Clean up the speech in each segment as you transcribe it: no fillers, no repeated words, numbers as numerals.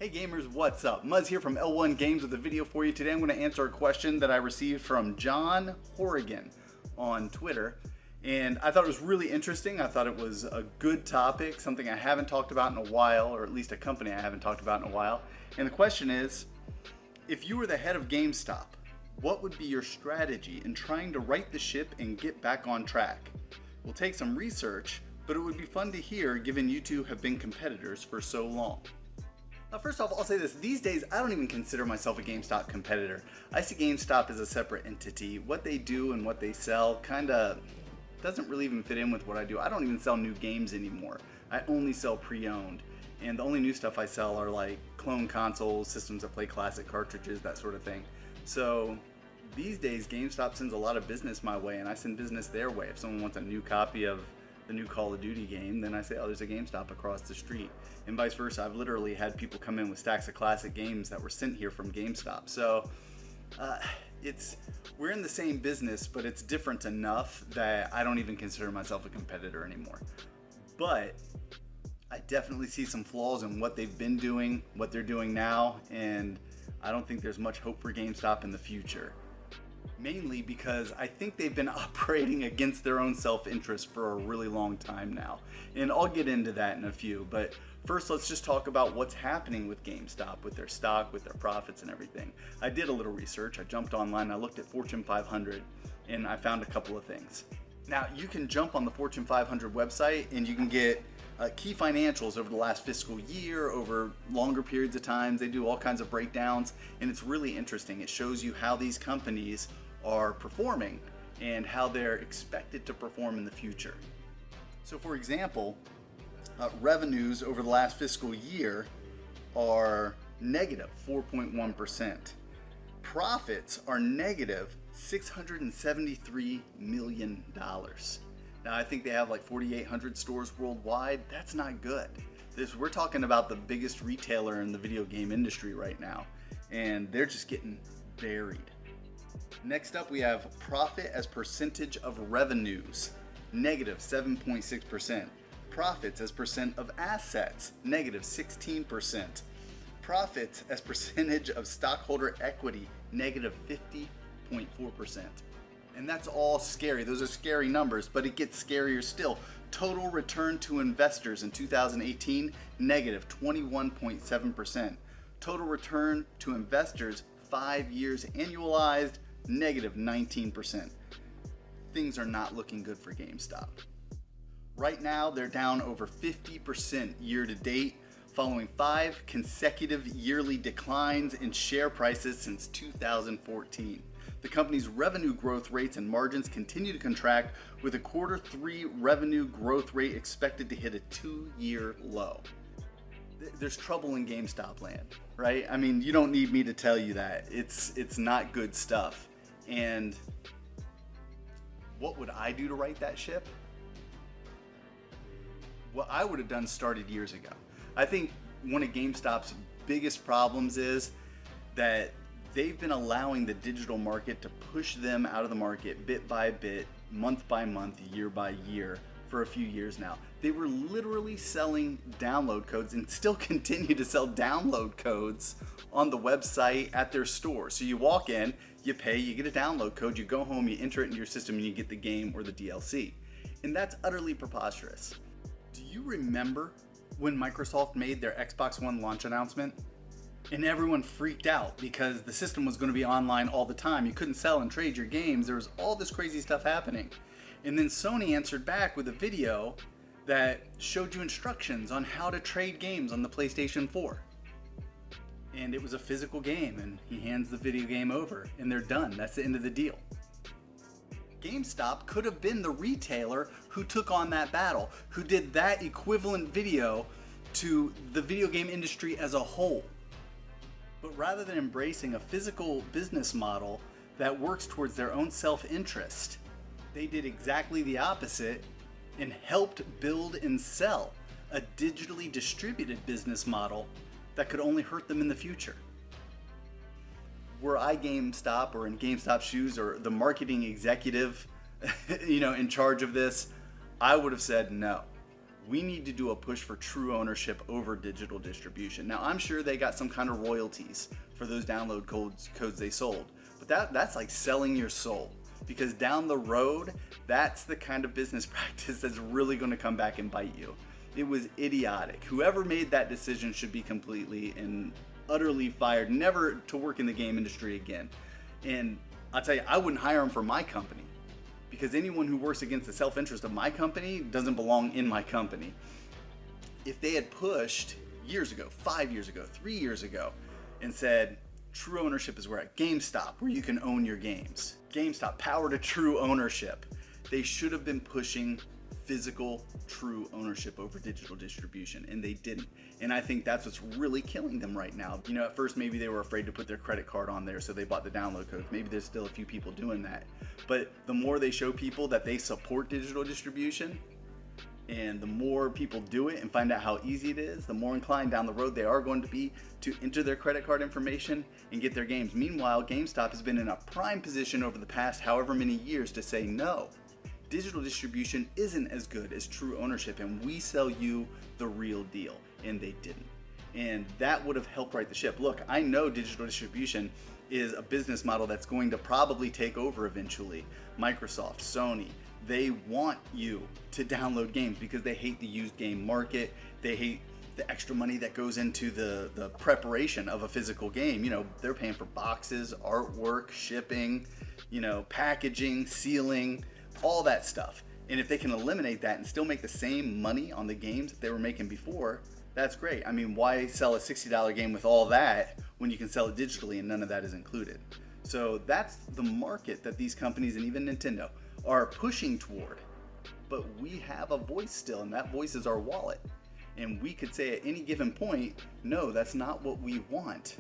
Hey gamers, what's up? Muzz here from L1 Games with a video for you. Today I'm going to answer a question that I received from John Horrigan on Twitter. And I thought it was really interesting. I thought it was a good topic, something I haven't talked about in a while, or at least a company I haven't talked about in a while. And the question is, if you were the head of Gamestop, what would be your strategy in trying to right the ship and get back on track? We'll take some research, but it would be fun to hear given you two have been competitors for so long. Now, first off, I'll say this. These days, I don't even consider myself a GameStop competitor. I see GameStop as a separate entity. What they do and what they sell kind of doesn't really even fit in with what I do. I don't even sell new games anymore. I only sell pre-owned. And the only new stuff I sell are like clone consoles, systems that play classic cartridges, that sort of thing. So these days, GameStop sends a lot of business my way, and I send business their way. If someone wants a new copy of the new Call of Duty game, then I say, oh, there's a GameStop across the street. And vice versa. I've literally had people come in with stacks of classic games that were sent here from GameStop. So we're in the same business, but it's different enough that I don't even consider myself a competitor anymore. But I definitely see some flaws in what they've been doing, what they're doing now, and I don't think there's much hope for GameStop in the future. Mainly because I think they've been operating against their own self-interest for a really long time now. And I'll get into that in a few, but first let's just talk about what's happening with GameStop, with their stock, with their profits and everything. I did a little research. I jumped online, I looked at Fortune 500, and I found a couple of things. Now, you can jump on the Fortune 500 website and you can get key financials over the last fiscal year, over longer periods of times. They do all kinds of breakdowns, and it's really interesting. It shows you how these companies are performing and how they're expected to perform in the future. So for example, revenues over the last fiscal year are negative 4.1%. Profits are negative $673 million. Now I think they have like 4,800 stores worldwide. That's not good. We're talking about the biggest retailer in the video game industry right now, and they're just getting buried. Next up, we have profit as percentage of revenues, negative 7.6%. Profits as percent of assets, negative 16%. Profits as percentage of stockholder equity, negative 50.4%. And that's all scary. Those are scary numbers, but it gets scarier still. Total return to investors in 2018, negative 21.7%. Total return to investors 5 years annualized, negative 19%. Things are not looking good for GameStop. Right now, they're down over 50% year to date, following 5 consecutive yearly declines in share prices since 2014. The company's revenue growth rates and margins continue to contract, with a Q3 revenue growth rate expected to hit a 2-year low. There's trouble in GameStop land, right? I mean, you don't need me to tell you that. It's not good stuff. And what would I do to right that ship? What I would have done started years ago. I think one of GameStop's biggest problems is that they've been allowing the digital market to push them out of the market bit by bit, month by month, year by year for a few years now. They were literally selling download codes and still continue to sell download codes on the website at their store. So you walk in, you pay, you get a download code, you go home, you enter it into your system, and you get the game or the DLC. And that's utterly preposterous. Do you remember when Microsoft made their Xbox One launch announcement? And everyone freaked out because the system was going to be online all the time. You couldn't sell and trade your games. There was all this crazy stuff happening. And then Sony answered back with a video that showed you instructions on how to trade games on the PlayStation 4. And it was a physical game, and he hands the video game over, and they're done. That's the end of the deal. GameStop could have been the retailer who took on that battle, who did that equivalent video to the video game industry as a whole. But rather than embracing a physical business model that works towards their own self-interest, they did exactly the opposite and helped build and sell a digitally distributed business model that could only hurt them in the future. Were I GameStop or in GameStop shoes or the marketing executive in charge of this, I would have said no. we need to do a push for true ownership over digital distribution. Now, I'm sure they got some kind of royalties for those download codes they sold, but that's like selling your soul, because down the road, that's the kind of business practice that's really going to come back and bite you. It was idiotic. Whoever made that decision should be completely and utterly fired, never to work in the game industry again. And I'll tell you, I wouldn't hire them for my company, because anyone who works against the self-interest of my company doesn't belong in my company. If they had pushed years ago, 5 years ago, 3 years ago, and said, true ownership is where at Gamestop, where you can own your games. Gamestop, power to true ownership. They should have been pushing physical, true ownership over digital distribution, and they didn't. And I think that's what's really killing them right now. You know, at first maybe they were afraid to put their credit card on there, so they bought the download codes. Maybe there's still a few people doing that. But the more they show people that they support digital distribution, and the more people do it and find out how easy it is, the more inclined down the road they are going to be to enter their credit card information and get their games. Meanwhile, GameStop has been in a prime position over the past however many years to say no. Digital distribution isn't as good as true ownership, and we sell you the real deal. And they didn't. And that would have helped right the ship. Look, I know digital distribution is a business model that's going to probably take over eventually. Microsoft, Sony, they want you to download games because they hate the used game market. They hate the extra money that goes into the preparation of a physical game. You know, they're paying for boxes, artwork, shipping, you know, packaging, sealing, all that stuff. And if they can eliminate that and still make the same money on the games that they were making before, that's great. I mean, why sell a $60 game with all that when you can sell it digitally and none of that is included? So that's the market that these companies and even Nintendo are pushing toward. But we have a voice still, and that voice is our wallet. And we could say at any given point, no, that's not what we want.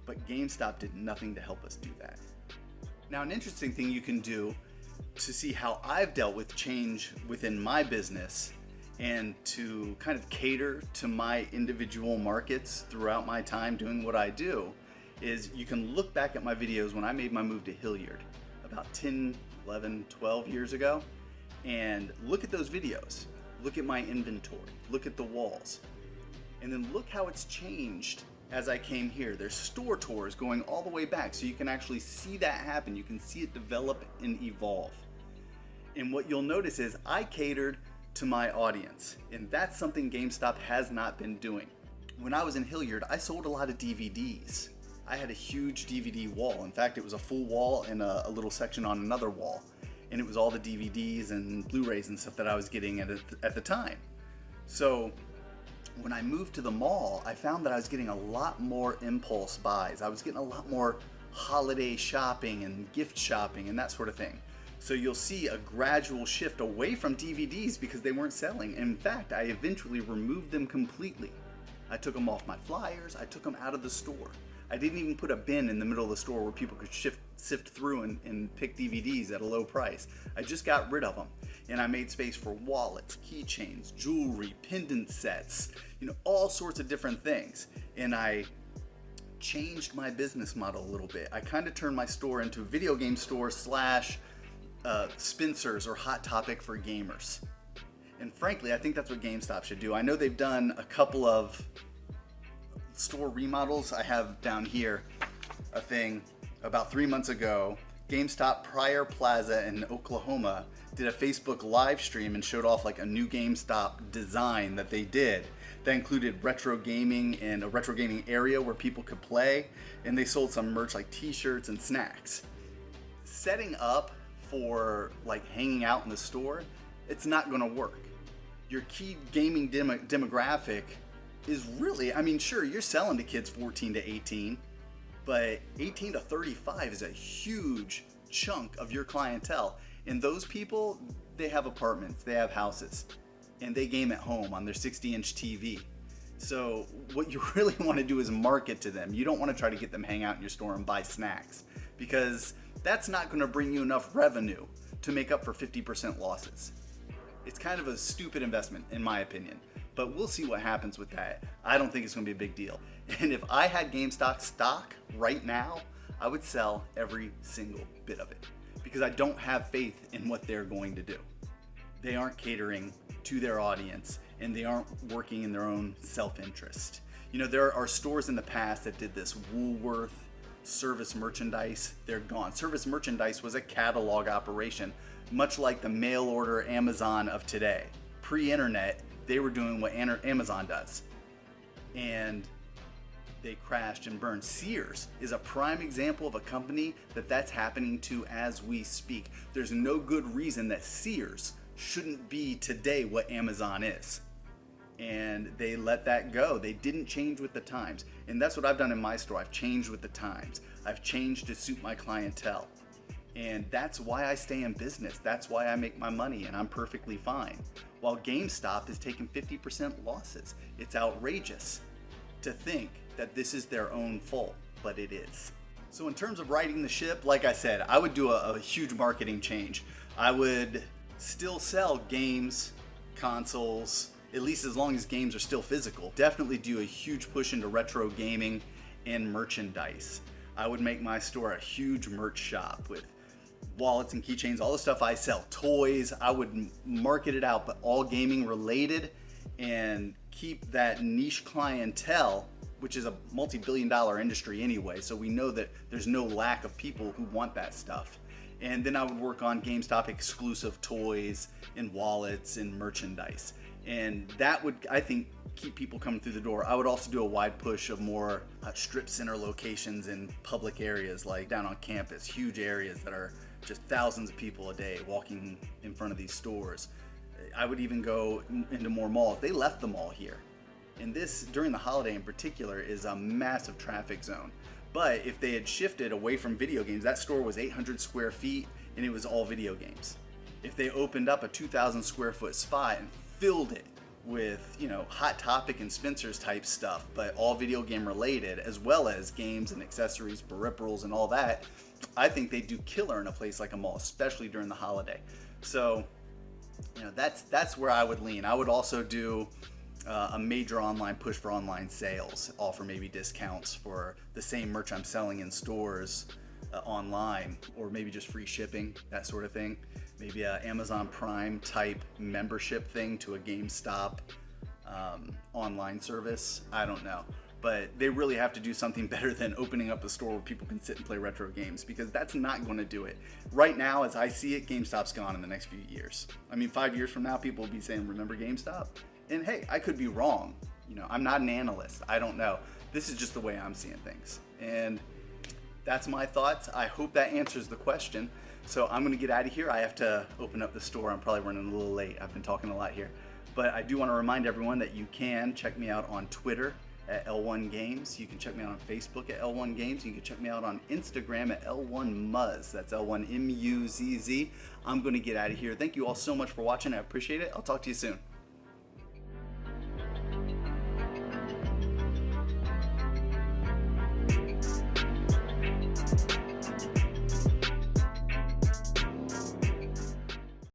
But GameStop did nothing to help us do that. Now, an interesting thing you can do to see how I've dealt with change within my business and to kind of cater to my individual markets throughout my time doing what I do is you can look back at my videos when I made my move to Hilliard about 10, 11, 12 years ago, and look at those videos. Look at my inventory, look at the walls, and then look how it's changed as I came here. There's store tours going all the way back, so you can actually see that happen. You can see it develop and evolve. And what you'll notice is I catered to my audience, and that's something GameStop has not been doing. When I was in Hilliard, I sold a lot of DVDs. I had a huge DVD wall. In fact, it was a full wall and a little section on another wall. And it was all the DVDs and Blu-rays and stuff that I was getting at the time. So when I moved to the mall, I found that I was getting a lot more impulse buys. I was getting a lot more holiday shopping and gift shopping and that sort of thing. So you'll see a gradual shift away from DVDs because they weren't selling. In fact, I eventually removed them completely. I took them off my flyers. I took them out of the store. I didn't even put a bin in the middle of the store where people could sift through and pick DVDs at a low price. I just got rid of them. And I made space for wallets, keychains, jewelry, pendant sets, you know, all sorts of different things. And I changed my business model a little bit. I kind of turned my store into a video game store slash Spencer's or Hot Topic for gamers. And frankly, I think that's what GameStop should do. I know they've done a couple of store remodels. I have down here a thing about 3 months ago. GameStop Pryor Plaza in Oklahoma did a Facebook live stream and showed off like a new GameStop design that they did. That included retro gaming and a retro gaming area where people could play, and they sold some merch like t-shirts and snacks. Setting up for like hanging out in the store, it's not going to work. Your key gaming demographic is really, I mean, sure, you're selling to kids 14 to 18, but 18 to 35 is a huge chunk of your clientele. And those people, they have apartments, they have houses, and they game at home on their 60-inch TV. So what you really want to do is market to them. You don't want to try to get them hang out in your store and buy snacks, because that's not going to bring you enough revenue to make up for 50% losses. It's kind of a stupid investment in my opinion, but we'll see what happens with that. I don't think it's going to be a big deal. And if I had GameStop stock right now, I would sell every single bit of it, because I don't have faith in what they're going to do. They aren't catering to their audience, and they aren't working in their own self-interest. You know, there are stores in the past that did this. Woolworth, Service Merchandise, they're gone. Service Merchandise was a catalog operation, much like the mail order Amazon of today. Pre-internet, they were doing what Amazon does, and they crashed and burned. Sears is a prime example of a company that's happening to as we speak. There's no good reason that Sears shouldn't be today what Amazon is. And they let that go. They didn't change with the times. And that's what I've done in my store. I've changed with the times. I've changed to suit my clientele. And that's why I stay in business. That's why I make my money, and I'm perfectly fine. While GameStop is taking 50% losses. It's outrageous to think that this is their own fault, but it is. So in terms of righting the ship, like I said, I would do a huge marketing change. I would still sell games, consoles, at least as long as games are still physical. Definitely do a huge push into retro gaming and merchandise. I would make my store a huge merch shop with wallets and keychains, all the stuff I sell, toys. I would market it out, but all gaming related, and keep that niche clientele, which is a multi-billion-dollar industry anyway, so we know that there's no lack of people who want that stuff. And then I would work on GameStop exclusive toys and wallets and merchandise. And that would, I think, keep people coming through the door. I would also do a wide push of more strip center locations in public areas, like down on campus, huge areas that are just thousands of people a day walking in front of these stores. I would even go into more malls. They left the mall here. And this, during the holiday in particular, is a massive traffic zone. But if they had shifted away from video games, that store was 800 square feet and it was all video games. If they opened up a 2,000 square foot spot and filled it with, you know, Hot Topic and Spencer's type stuff, but all video game related, as well as games and accessories, peripherals and all that, I think they do killer in a place like a mall, especially during the holiday. So, you know, that's where I would lean. I would also do a major online push for online sales, offer maybe discounts for the same merch I'm selling in stores online, or maybe just free shipping, that sort of thing. Maybe a Amazon Prime type membership thing to a GameStop online service. I don't know. But they really have to do something better than opening up a store where people can sit and play retro games, because that's not going to do it. Right now, as I see it, GameStop's gone in the next few years. I mean, 5 years from now, people will be saying, remember GameStop? And hey, I could be wrong. You know, I'm not an analyst. I don't know. This is just the way I'm seeing things. And that's my thoughts. I hope that answers the question. So I'm going to get out of here. I have to open up the store. I'm probably running a little late. I've been talking a lot here. But I do want to remind everyone that you can check me out on Twitter at L1 Games. You can check me out on Facebook at L1 Games. You can check me out on Instagram at L1Muzz. That's L1MUZZ. I'm going to get out of here. Thank you all so much for watching. I appreciate it. I'll talk to you soon.